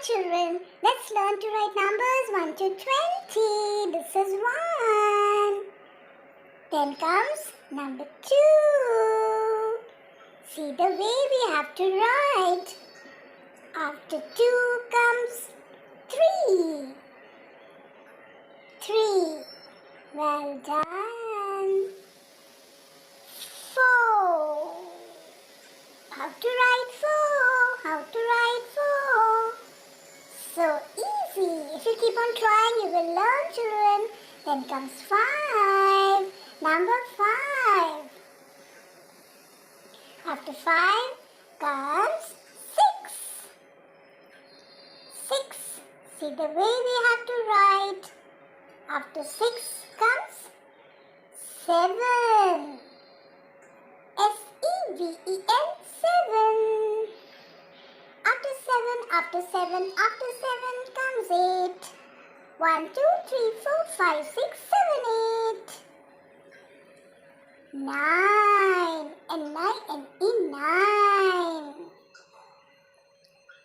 children, let's learn to write numbers 1 to 20. This is 1. Then comes number 2. See the way we have to write. After 2 comes 3. 3. Well done. 4. How to write 4? How to write 4? So easy. If you keep on trying, you will learn, children. Then comes 5. Number 5. After 5 comes 6. 6. See the way we have to write. After 6 comes 7. S-E-V-E-N, 7. After 7 comes 8. 1, 2, 3, 4, 5, 6, 7, 8. 9. N-I-N-E, 9.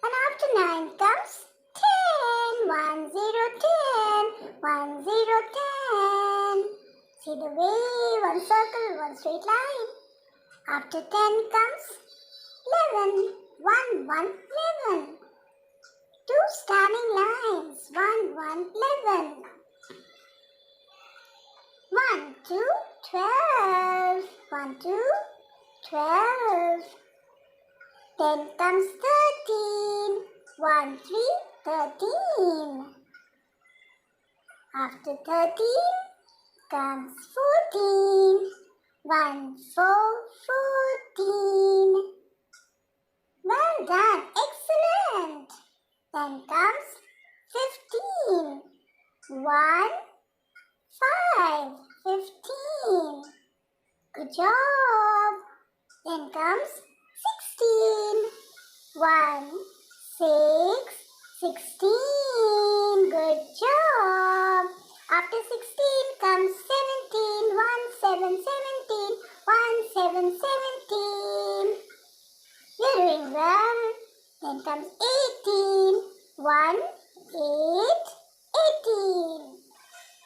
And after 9 comes 10. 1, 0, 10. 1, 0, 10. See the way, one circle, one straight line. After 10 comes 11. 1, 1, 11. 2 standing lines. 1, 1, 11. 1, 2, 12. 1, 2, 12. Then comes 13. 1, 3, 13. After 13 comes 14. 1, 4, 14. Well done. Excellent. Then comes 15. 1, 5, 15. Good job. Then comes 16. 1, 6, 16. Good job. After 16 comes 17. 1, 7, 17. 1, 7, 17. You're doing well. Then comes 18. 1, 8, 18.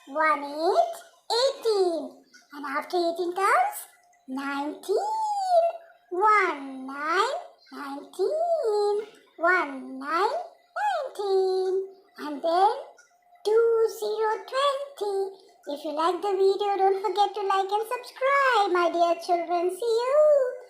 1, 8, 18. And after 18 comes 19. 1, 9, 19. 1, 9, 19. And then 2, 0, 20. If you like the video, don't forget to like and subscribe, my dear children. See you.